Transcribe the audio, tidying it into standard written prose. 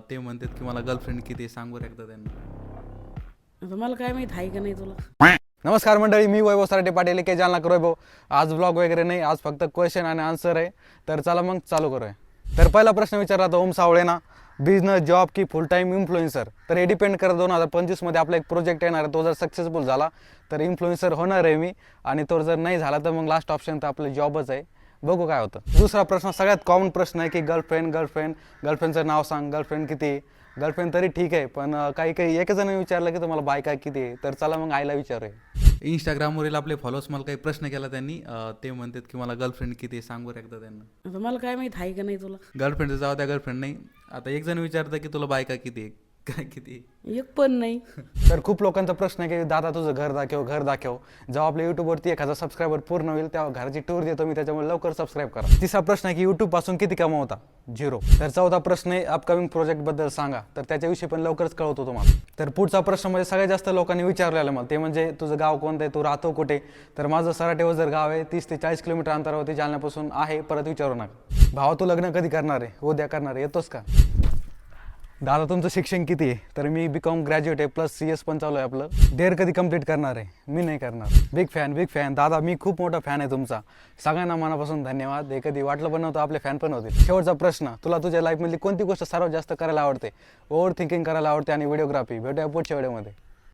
ते म्हणतात की मला गर्लफ्रेंड किती आहे, सांग बरं एकदा त्यांना. आता मला काय माहित आहे का नाही तुला. नमस्कार मंडळी, मी वैभव सराटे पाटील के जालना वैभव. आज ब्लॉग वगैरे नाही, आज फक्त क्वेश्चन आणि आन्सर आहे. तर चला मग चालू करूया. तर पहिला प्रश्न विचारला तर ओम सावळे ना, बिझनेस जॉब की फुल टाईम इन्फ्लुएन्सर. तर हे डिपेंड करत 2025 मध्ये आपला एक प्रोजेक्ट येणार आहे. तो जर सक्सेसफुल झाला तर इन्फ्लुएन्सर होणार आहे मी, आणि तो जर नाही झाला तर मग लास्ट ऑप्शन तर आपलं जॉबच आहे. बघू काय होतं. दुसरा प्रश्न सगळ्यात कॉमन प्रश्न आहे की गर्लफ्रेंडचं नाव सांग, गर्लफ्रेंड किती आहे. गर्लफ्रेंड तरी ठीक आहे, पण काही एक जण विचारलं की तुम्हाला बायका किती आहे. तर चला मग आईला विचारूया. इंस्टाग्रामवरील आपले फॉलोअर्स मला काही प्रश्न केला त्यांनी. ते म्हणतात की मला गर्लफ्रेंड किती आहे, सांग बरं एकदा त्यांना. आता मला काय माहित आहे का नाही तुला. गर्लफ्रेंडचं जाऊ द्या, गर्लफ्रेंड नाही. आता एक जण विचारतं की तुला बायका किती आहे, काय किती आहे. एक पण नाही. तर खूप लोकांचा प्रश्न आहे की दादा तुझं घर दाखव. जेव्हा आपल्या यूट्यूबवरती 1000 सबस्क्रायबर पूर्ण होईल तेव्हा घराची टूर देतो मी, त्याच्यामुळे लवकर सबस्क्राईब करा. तिसरा प्रश्न आहे की यूट्यूब पासून किती कमवता. 0. तर चौथा प्रश्न आहे अपकमिंग प्रोजेक्ट बद्दल सांगा. तर त्याच्याविषयी पण लवकरच कळवतो तुम्हाला. तर पुढचा प्रश्न म्हणजे सगळ्यात जास्त लोकांनी विचारलेला मला, ते म्हणजे तुझं गाव कोणतं आहे, तू राहतो कुठे. तर माझं सराटे जर गाव आहे, 30 ते 40 किलोमीटर अंतरावरती जालन्यापासून आहे. परत विचारू नका. भावा तू लग्न कधी करणार आहे, उद्या करणार आहे, येतोस का. दादा तुमचं शिक्षण किती आहे. तर मी BCom ग्रॅज्युएट आहे, प्लस CS पण चालू आहे आपलं. डेअर कधी कंप्लीट करणार आहे. मी नाही करणार. बिग फॅन दादा, मी खूप मोठा फॅन आहे तुमचा. सगळ्यांना मनापासून धन्यवाद. हे कधी वाटलं पण नव्हतं आपले फॅन पण होते. शेवटचा प्रश्न, तुला तुझ्या लाईफमधली कोणती गोष्ट सर्वात जास्त करायला आवडते. ओव्हर थिंकिंग करायला आवडते आणि व्हिडिओग्राफी. भेटूया पुढच्या व्हिडिओमध्ये.